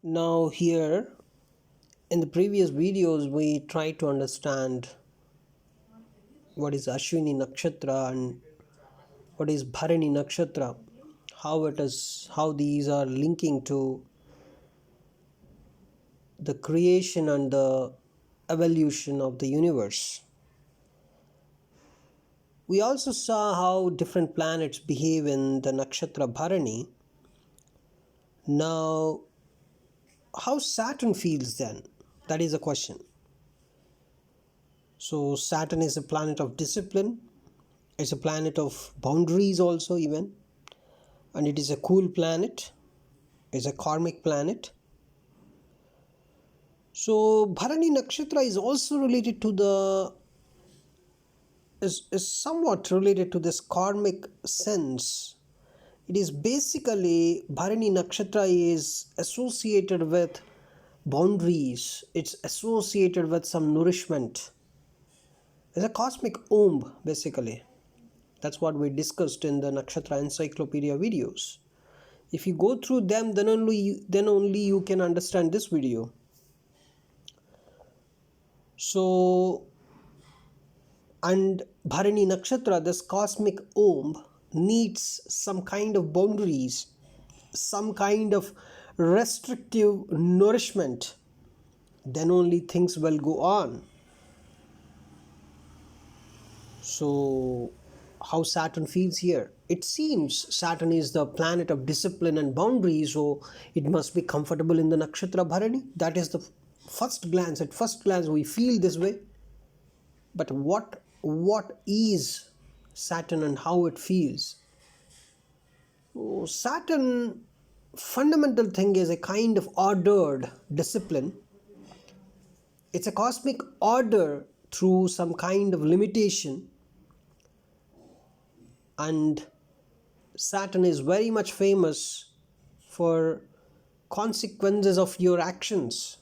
Now here in the previous videos we tried to understand what is Ashwini Nakshatra and what is Bharani Nakshatra, how these are linking to the creation and the evolution of the universe. We also saw how different planets behave in the nakshatra Bharani. Now, how Saturn feels then? That is a question. So, Saturn is a planet of discipline, it's a planet of boundaries, also, even, and it is a cool planet, it's a karmic planet. So, Bharani Nakshatra is also related to is somewhat related to this karmic sense. It is basically Bharani Nakshatra is associated with boundaries, it's associated with some nourishment. It's a cosmic womb, basically. That's what we discussed in the Nakshatra encyclopedia videos. If you go through them, then only you can understand this video. So, and Bharani Nakshatra, this cosmic womb, needs some kind of boundaries, some kind of restrictive nourishment. Then only things will go on. So, how Saturn feels here? It seems Saturn is the planet of discipline and boundaries, so it must be comfortable in the Nakshatra Bharani. That is the first glance. At first glance, we feel this way. But what is Saturn and how it feels? So Saturn, fundamental thing is a kind of ordered discipline. It's a cosmic order through some kind of limitation. And Saturn is very much famous for consequences of your actions.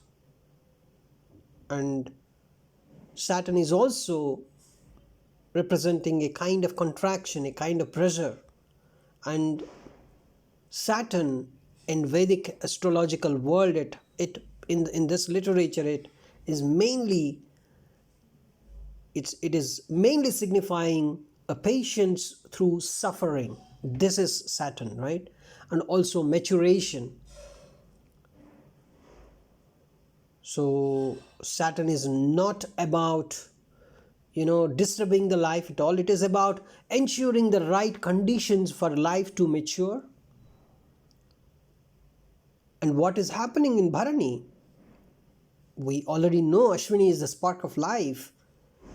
And Saturn is also representing a kind of contraction, a kind of pressure. And Saturn in Vedic astrological world, it in this literature, it is mainly signifying a patience through suffering. This is Saturn, right? And also maturation. So Saturn is not about disturbing the life at all. It is about ensuring the right conditions for life to mature. And what is happening in Bharani? We already know Ashwini is the spark of life,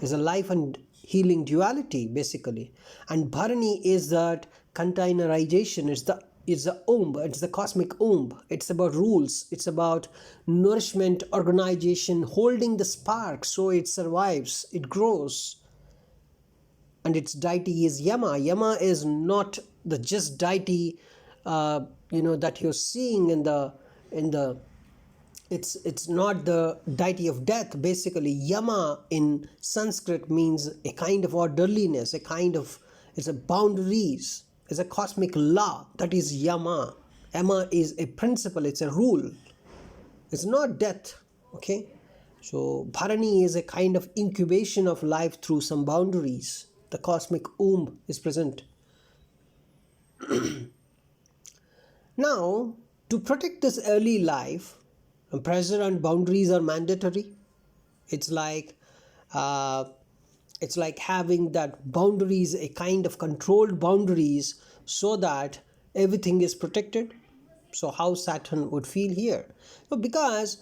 is a life and healing duality, basically. And Bharani is that containerization, it's the womb, it's the cosmic womb. It's about rules, it's about nourishment, organization, holding the spark so it survives, it grows. And its deity is Yama. Yama is not the just deity that you're seeing in the it's not the deity of death. Basically, Yama in Sanskrit means a kind of orderliness, it's a boundaries, it's a cosmic law. That is Yama. Yama is a principle, it's a rule. It's not death. Okay? So Bharani is a kind of incubation of life through some boundaries. The cosmic womb is present. Now, to protect this early life, pressure and boundaries are mandatory. It's like having that boundaries, a kind of controlled boundaries, so that everything is protected. So how Saturn would feel here? So because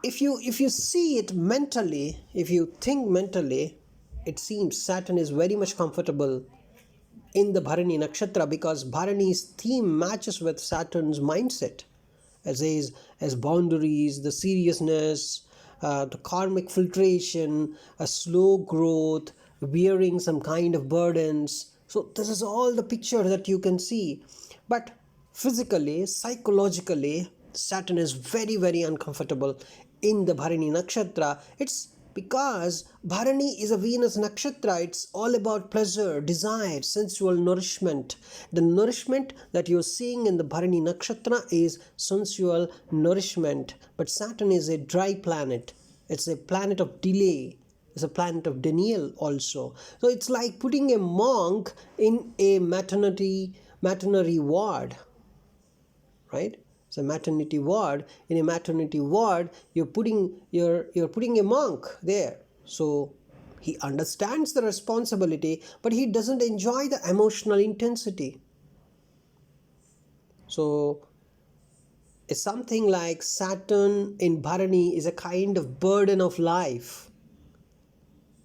if you see it mentally, if you think mentally, it seems Saturn is very much comfortable in the Bharani Nakshatra, because Bharani's theme matches with Saturn's mindset, as boundaries, the seriousness, the karmic filtration, a slow growth, bearing some kind of burdens. So this is all the picture that you can see. But physically, psychologically, Saturn is very, very uncomfortable in the Bharani Nakshatra. It's Because Bharani is a Venus nakshatra. It's all about pleasure, desire, sensual nourishment. The nourishment that you're seeing in the Bharani nakshatra is sensual nourishment. But Saturn is a dry planet. It's a planet of delay. It's a planet of denial also. So it's like putting a monk in a maternity ward, right? It's a maternity ward. In a maternity ward, you're putting a monk there. So he understands the responsibility, but he doesn't enjoy the emotional intensity. So it's something like Saturn in Bharani is a kind of burden of life,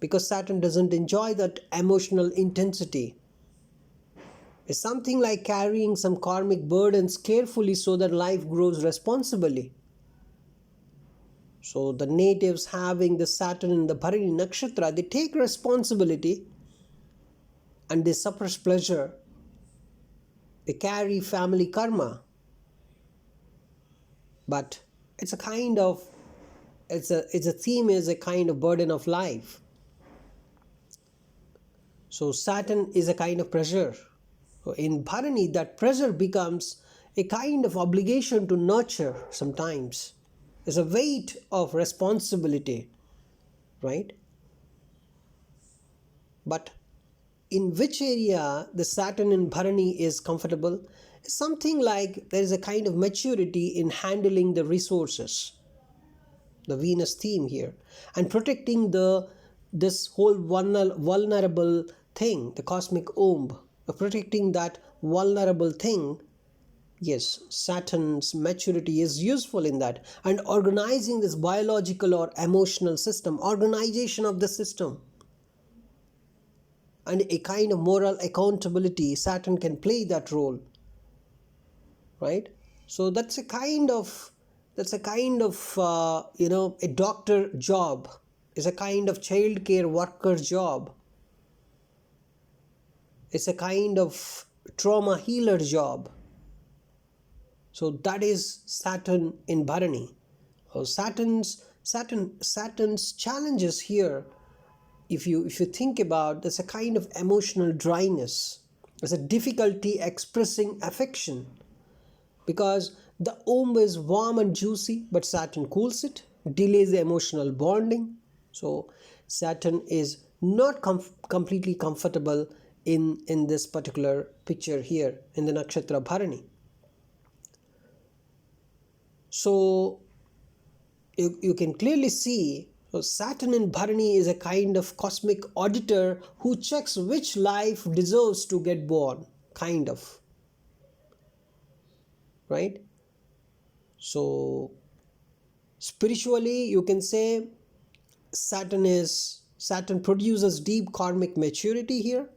because Saturn doesn't enjoy that emotional intensity. It's something like carrying some karmic burdens carefully so that life grows responsibly. So the natives having the Saturn in the Bharani nakshatra, they take responsibility and they suppress pleasure. They carry family karma. But it's a kind of, it's a theme is a kind of burden of life. So Saturn is a kind of pressure. So in Bharani, that pressure becomes a kind of obligation to nurture sometimes. It's a weight of responsibility, right? But in which area the Saturn in Bharani is comfortable? It's something like there is a kind of maturity in handling the resources, the Venus theme here, and protecting this whole vulnerable thing, the cosmic womb, protecting that vulnerable thing. Yes, Saturn's maturity is useful in that, and organizing this biological or emotional system, organization of the system, and a kind of moral accountability. Saturn can play that role, right? So that's a kind of a doctor job, is a kind of child care worker job. It's a kind of trauma healer job. So that is Saturn in Bharani. So Saturn's challenges here, if you think about, there's a kind of emotional dryness. There's a difficulty expressing affection, because the womb is warm and juicy, but Saturn cools it, delays the emotional bonding. So Saturn is not completely comfortable in this particular picture here in the nakshatra Bharani. So you can clearly see, so Saturn in Bharani is a kind of cosmic auditor who checks which life deserves to get born, kind of, right? So spiritually, you can say Saturn produces deep karmic maturity here,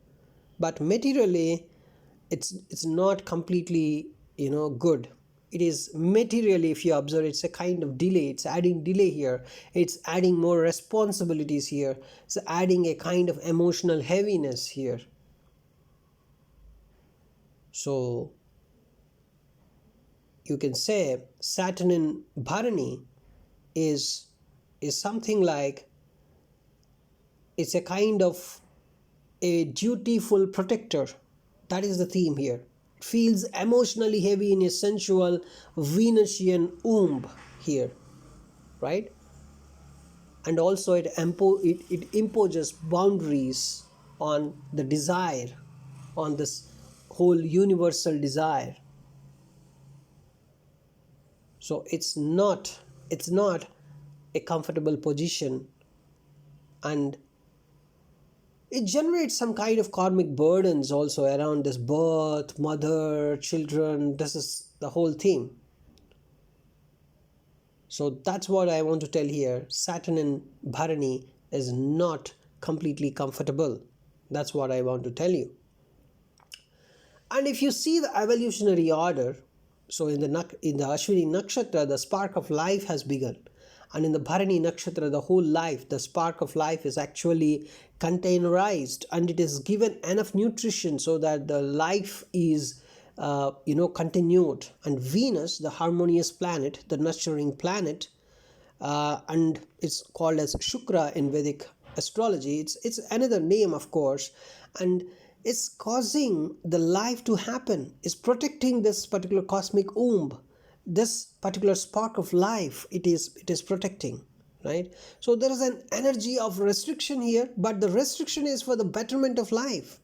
but materially it's not completely good. It is materially, if you observe, it's a kind of delay. It's adding delay here. It's adding more responsibilities here. It's adding a kind of emotional heaviness here. So you can say Saturn in Bharani is something like, it's a kind of a dutiful protector. That is the theme here. It feels emotionally heavy in a sensual Venusian womb here, right? And also it imposes boundaries on the desire, on this whole universal desire. So it's not a comfortable position, and it generates some kind of karmic burdens also around this birth, mother, children. This is the whole theme. So that's what I want to tell here. Saturn in Bharani is not completely comfortable. That's what I want to tell you. And if you see the evolutionary order, so in the Ashwini Nakshatra, the spark of life has begun. And in the Bharani Nakshatra, the whole life, the spark of life is actually containerized, and it is given enough nutrition so that the life is continued. And Venus, the harmonious planet, the nurturing planet, and it's called as Shukra in Vedic astrology. It's another name, of course, and it's causing the life to happen. It's protecting this particular cosmic womb, this particular spark of life. It is protecting, right? So there is an energy of restriction here, but the restriction is for the betterment of life.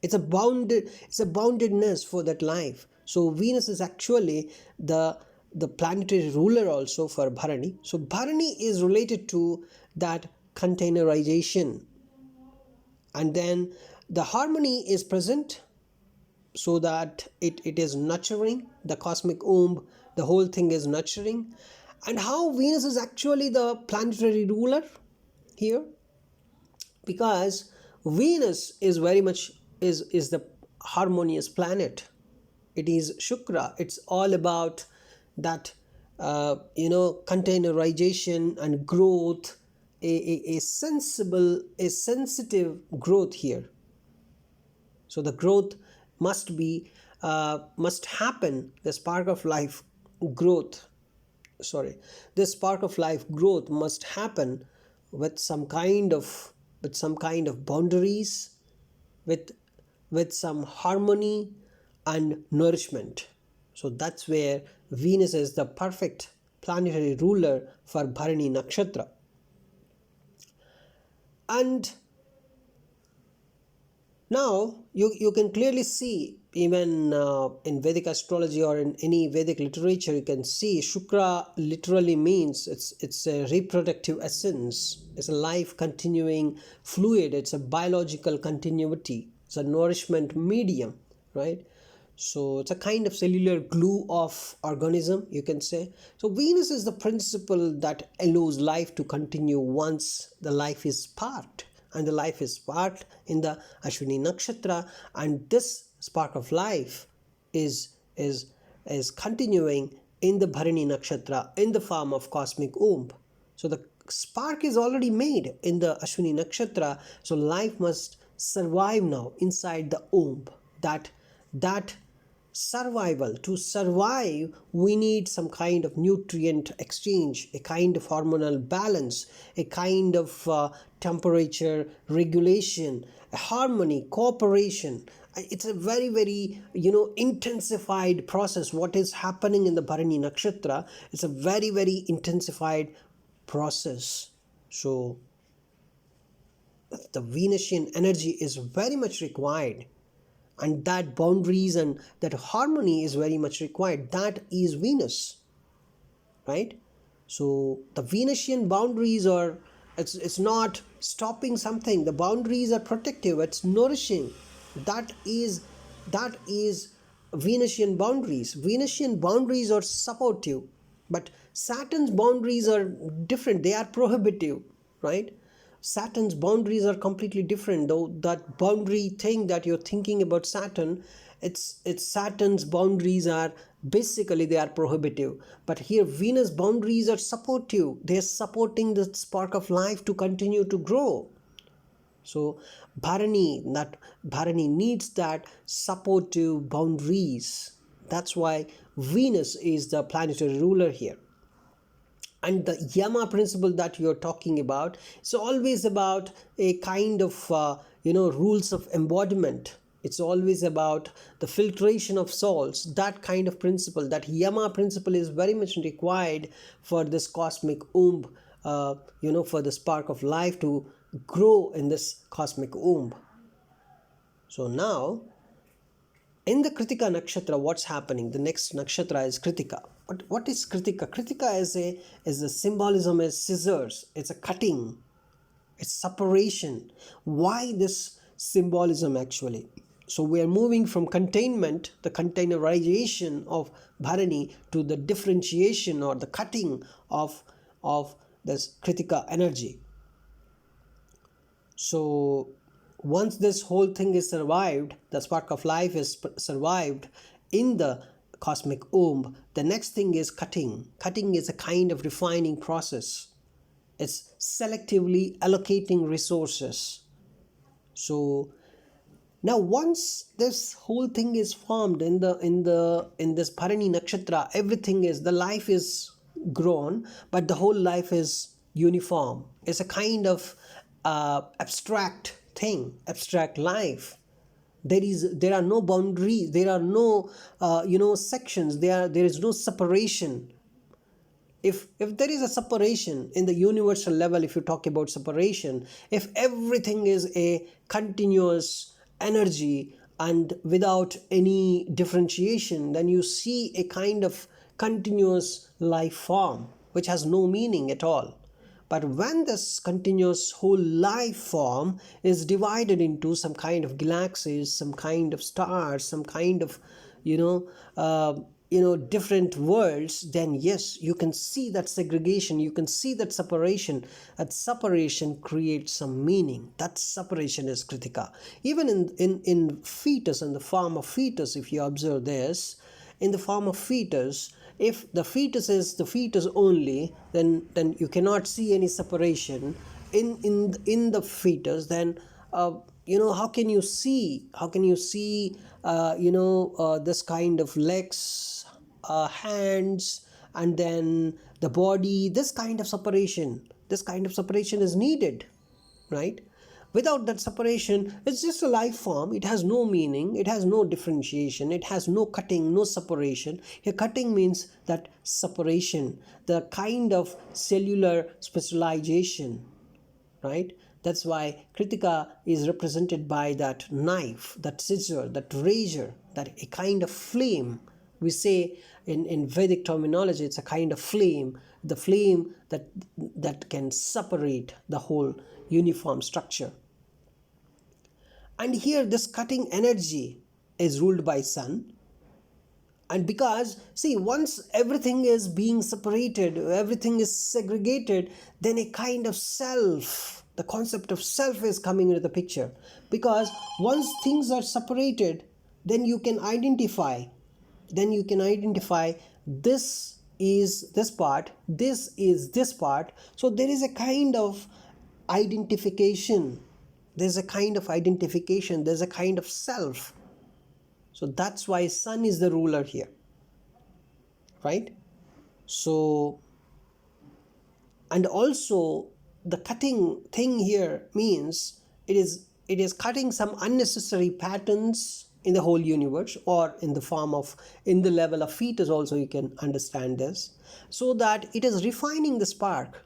It's a boundedness for that life. So Venus is actually the planetary ruler also for Bharani. So Bharani is related to that containerization, and then the harmony is present, so that it is nurturing the cosmic womb. The whole thing is nurturing. And how Venus is actually the planetary ruler here, because Venus is very much is the harmonious planet. It is Shukra. It's all about that containerization and growth, a sensitive growth here. So the growth must happen. The spark of life growth, this spark of life growth must happen with some kind of boundaries, with some harmony and nourishment. So that's where Venus is the perfect planetary ruler for Bharani Nakshatra. And now you can clearly see, even in Vedic astrology or in any Vedic literature, you can see Shukra literally means it's a reproductive essence. It's a life continuing fluid. It's a biological continuity. It's a nourishment medium, right? So it's a kind of cellular glue of organism, you can say. So Venus is the principle that allows life to continue once the life is sparked. And the life is sparked in the Ashwini Nakshatra, and this spark of life is continuing in the Bharani Nakshatra in the form of cosmic womb. So the spark is already made in the Ashwini Nakshatra, so life must survive now inside the womb. That survival, to survive, we need some kind of nutrient exchange, a kind of hormonal balance, a kind of temperature regulation, a harmony, cooperation. It's a very, very intensified process. What is happening in the Bharani Nakshatra, it's a very, very intensified process. So the Venusian energy is very much required, and that boundaries and that harmony is very much required. That is Venus, right? So the Venusian boundaries are, it's not stopping something. The boundaries are protective, it's nourishing. That is Venusian boundaries. Venusian boundaries are supportive, but Saturn's boundaries are different. They are prohibitive, right? Saturn's boundaries are completely different. Though that boundary thing that you're thinking about Saturn, it's Saturn's boundaries are basically, they are prohibitive. But here Venus boundaries are supportive. They're supporting the spark of life to continue to grow. So Bharani needs that supportive boundaries. That's why Venus is the planetary ruler here. And the Yama principle that you're talking about is always about a kind of rules of embodiment. It's always about the filtration of souls. That kind of principle, that Yama principle, is very much required for this cosmic womb, for the spark of life to grow in this cosmic womb. So now, in the Krittika Nakshatra, what's happening? The next Nakshatra is Krittika. What is Krittika? Krittika is a symbolism as scissors. It's a cutting. It's separation. Why this symbolism actually? So we are moving from containment, the containerization of Bharani, to the differentiation or the cutting of this Krittika energy. So once this whole thing is survived, the spark of life is survived in the cosmic womb, the next thing is cutting. Cutting is a kind of refining process. It's selectively allocating resources. So now once this whole thing is formed in this Bharani Nakshatra, everything is, the life is grown, but the whole life is uniform. It's a kind of abstract thing, abstract life. There are no boundaries, there are no sections, there is no separation. If there is a separation in the universal level, if you talk about separation, if everything is a continuous energy and without any differentiation, then you see a kind of continuous life form which has no meaning at all. But when this continuous whole life form is divided into some kind of galaxies, some kind of stars, some kind of different worlds, then yes, you can see that segregation, you can see that separation. That separation creates some meaning. That separation is Kritika. Even in fetus, in the form of fetus, if you observe this, in the form of fetus, if the fetus is the fetus only, then you cannot see any separation in the fetus. Then how can you see this kind of legs, hands, and then the body? This kind of separation is needed, right? Without that separation, it's just a life form. It has no meaning, it has no differentiation, it has no cutting, no separation. Here, cutting means that separation, the kind of cellular specialization, right? That's why Krittika is represented by that knife, that scissor, that razor, that a kind of flame. We say in Vedic terminology, it's a kind of flame, the flame that can separate the whole uniform structure. And here this cutting energy is ruled by sun. And because, see, once everything is being separated, everything is segregated, then a kind of self, the concept of self is coming into the picture. Because once things are separated, then you can identify this is this part, this is this part. So there is a kind of identification, there's a kind of self. So that's why sun is the ruler here, right? So, and also the cutting thing here means it is cutting some unnecessary patterns in the whole universe, or in the level of fetus also you can understand this, so that it is refining the spark.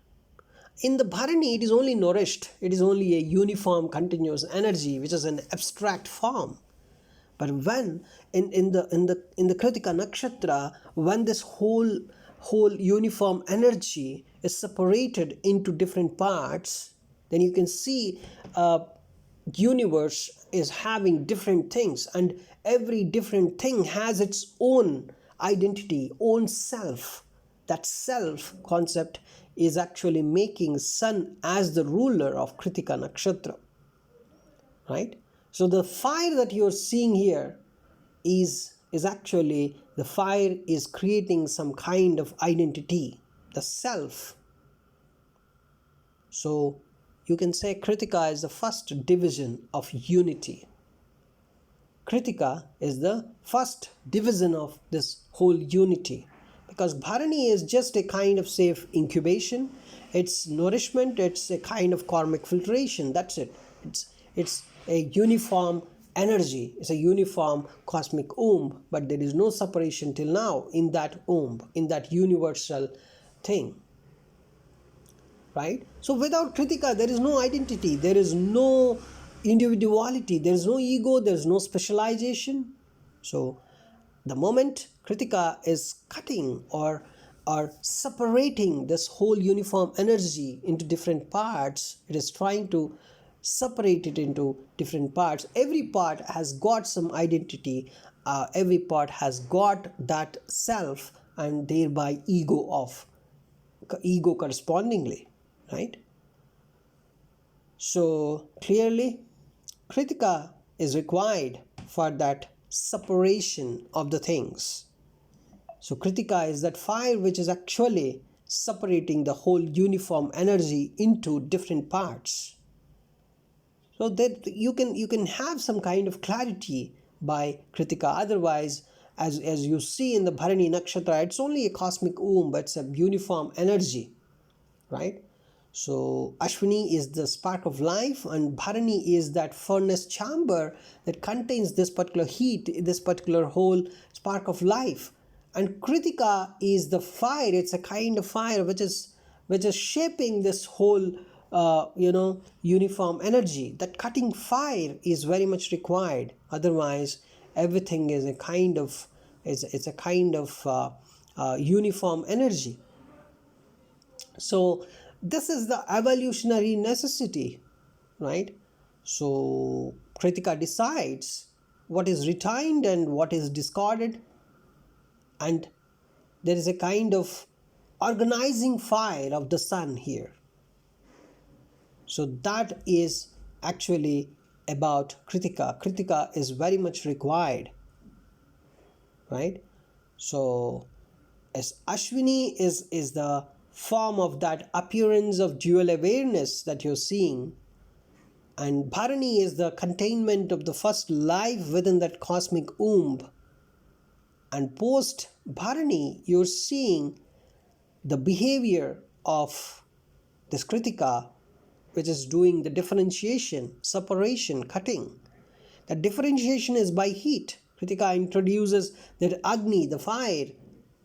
In the Bharani, it is only nourished, it is only a uniform continuous energy which is an abstract form. But when in the Krittika Nakshatra, when this whole uniform energy is separated into different parts, then you can see universe is having different things, and every different thing has its own identity, own self. That self concept is actually making sun as the ruler of Krittika Nakshatra, right? So the fire that you're seeing here is actually, the fire is creating some kind of identity, the self. So you can say Krittika is the first division of unity. Krittika is the first division of this whole unity, because Bharani is just a kind of safe incubation, it's nourishment, it's a kind of karmic filtration, that's it. It's a uniform energy, it's a uniform cosmic womb, but there is no separation till now in that womb, in that universal thing, right? So without Krittika, there is no identity, there is no individuality, there is no ego, there is no specialization. So the moment Krittika is cutting or separating this whole uniform energy into different parts, it is trying to separate it into different parts. Every part has got some identity, every part has got that self, and thereby ego correspondingly, right? So clearly Krittika is required for that separation of the things. So Krittika is that fire which is actually separating the whole uniform energy into different parts, so that you can have some kind of clarity by Krittika. Otherwise, as you see in the Bharani Nakshatra, it's only a cosmic womb, but it's a uniform energy, right? So Ashwini is the spark of life, and Bharani is that furnace chamber that contains this particular heat, this particular whole spark of life. And Kritika is the fire. It's a kind of fire which is shaping this whole uniform energy. That cutting fire is very much required. Otherwise, everything is a kind of uniform energy. So this is the evolutionary necessity, right? So Kritika decides what is retained and what is discarded, and there is a kind of organizing fire of the sun here. So that is actually about Kritika. Kritika is very much required, right? So as Ashwini is the form of that appearance of dual awareness that you're seeing, and Bharani is the containment of the first life within that cosmic womb, and post Bharani you're seeing the behavior of this Kritika, which is doing the differentiation, separation, cutting. The differentiation is by heat. Kritika introduces that Agni, the fire,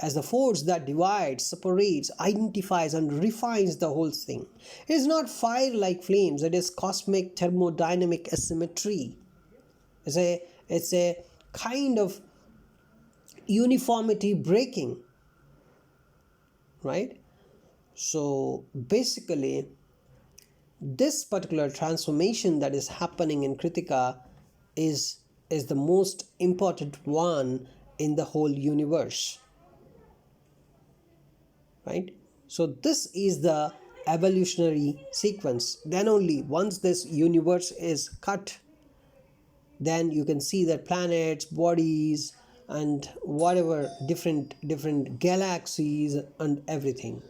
as the force that divides, separates, identifies, and refines the whole thing. It is not fire like flames, it is cosmic thermodynamic asymmetry. It's a kind of uniformity breaking, right? So basically, this particular transformation that is happening in Kritika is the most important one in the whole universe, right? So this is the evolutionary sequence. Then only once this universe is cut, then you can see that planets, bodies, and whatever different galaxies and everything.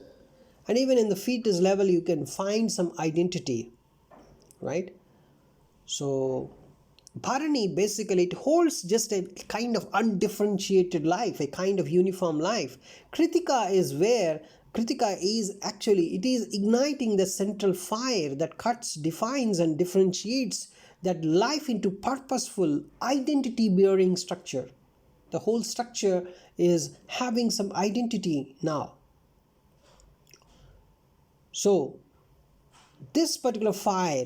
And even in the fetus level you can find some identity, right? So Bharani basically, it holds just a kind of undifferentiated life, a kind of uniform life. Kritika is actually, it is igniting the central fire that cuts, defines, and differentiates that life into purposeful, identity bearing structure. The whole structure is having some identity now. So this particular fire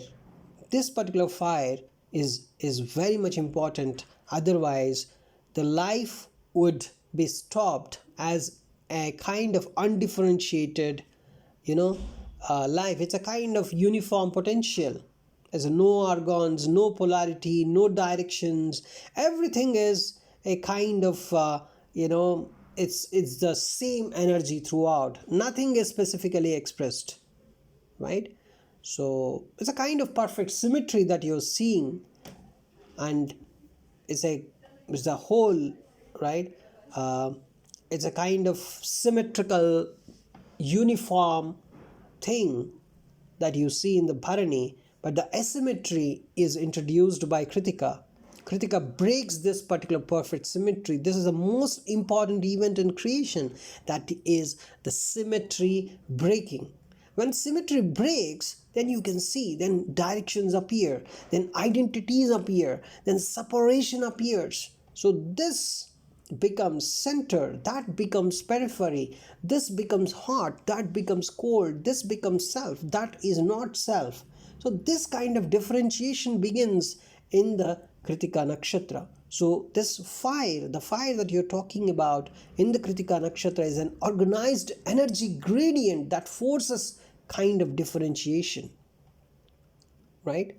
is very much important. Otherwise the life would be stopped as a kind of undifferentiated life. It's a kind of uniform potential. There's no organs, no polarity, no directions. Everything is a kind of it's the same energy throughout. Nothing is specifically expressed, right? So it's a kind of perfect symmetry that you're seeing, and it's a whole, right? It's a kind of symmetrical, uniform thing that you see in the Bharani, but the asymmetry is introduced by Kritika. Kritika breaks this particular perfect symmetry. This is the most important event in creation, that is the symmetry breaking. When symmetry breaks, then you can see, then directions appear, then identities appear, then separation appears. So this becomes center, that becomes periphery, this becomes hot, that becomes cold, this becomes self, that is not self. So this kind of differentiation begins in the Krittika Nakshatra. So this fire, the fire that you're talking about in the Krittika Nakshatra, is an organized energy gradient that forces kind of differentiation, right?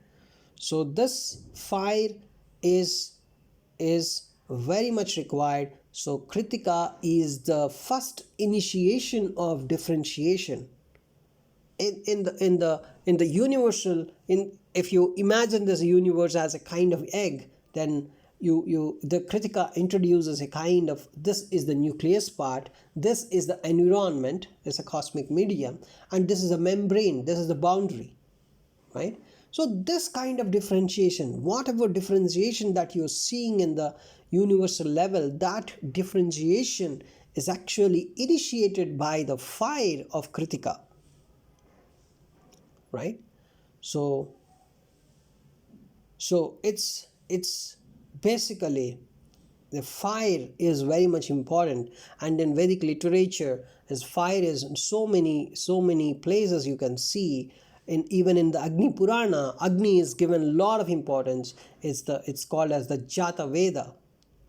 So this fire is very much required. So Krittika is the first initiation of differentiation in the universal. If you imagine this universe as a kind of egg, then the Krittika introduces a kind of, this is the nucleus part, this is the environment, it's a cosmic medium, and this is a membrane, this is the boundary, right? So this kind of differentiation, whatever differentiation that you're seeing in the universal level, that differentiation is actually initiated by the fire of Krittika, right? So it's basically, the fire is very much important. And in Vedic literature, as fire is in so many places, you can see, even in the Agni Purana, Agni is given a lot of importance. It's called as the Jata Veda.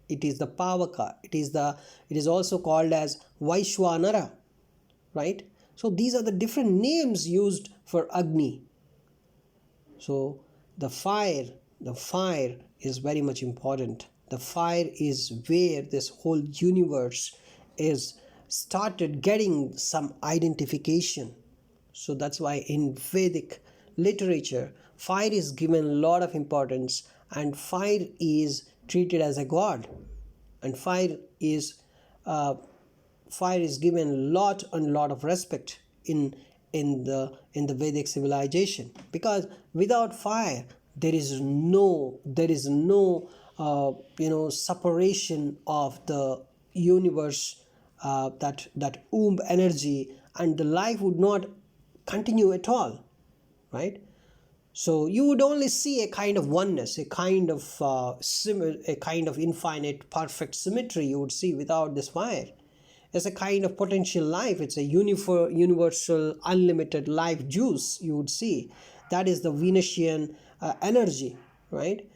It is the Pavaka. It is also called as Vaishwanara, right? So these are the different names used for Agni. So the fire is very much important. The fire is where this whole universe is started getting some identification. So that's why in Vedic literature, fire is given a lot of importance, and fire is treated as a god, and fire is given a lot of respect in the Vedic civilization, because without fire there is no separation of the universe, that womb energy, and the life would not continue at all, right? So you would only see a kind of oneness, a kind of a kind of infinite perfect symmetry you would see without this fire. It's a kind of potential life. It's a universal unlimited life juice you would see. That is the Venusian energy, right?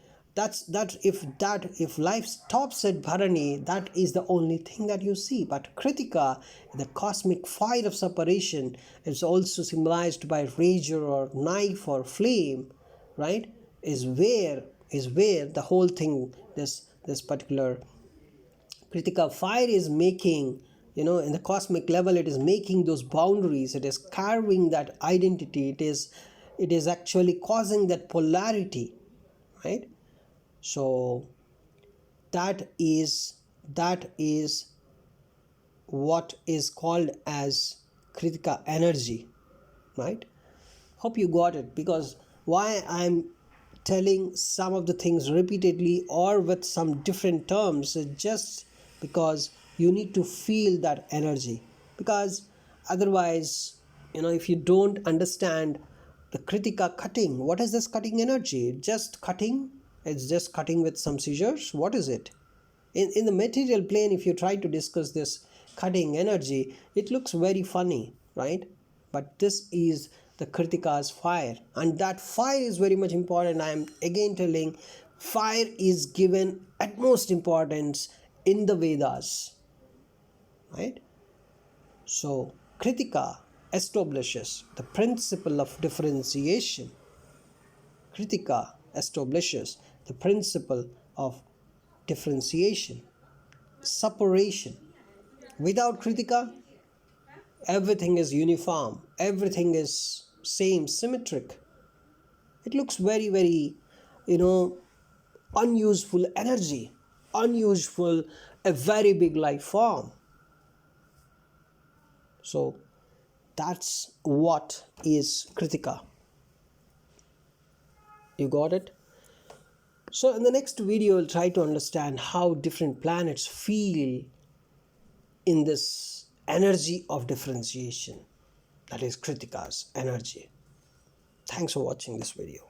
If life stops at Bharani, that is the only thing that you see. But Kritika, the cosmic fire of separation, is also symbolized by razor or knife or flame, right? Is where the whole thing, this particular Kritika fire is making, in the cosmic level, it is making those boundaries. It is carving that identity. It is actually causing that polarity, right? So that is what is called as Kritika energy, right? Hope you got it, because why I'm telling some of the things repeatedly or with some different terms is just because you need to feel that energy. Because otherwise, if you don't understand the Kritika cutting, what is this cutting energy? Just cutting? It's just cutting with some scissors? What is it? In the material plane, if you try to discuss this cutting energy, it looks very funny, right? But this is the Kritika's fire, and that fire is very much important. I am again telling, fire is given utmost importance in the Vedas, right? So Kritika establishes the principle of differentiation. Kritika establishes the principle of differentiation, separation. Without Kritika, everything is uniform, everything is same, symmetric. It looks very, very, unuseful energy, unuseful, a very big life form. So that's what is Kritika. You got it? So in the next video, we'll try to understand how different planets feel in this energy of differentiation, that is Kritika's energy. Thanks for watching this video.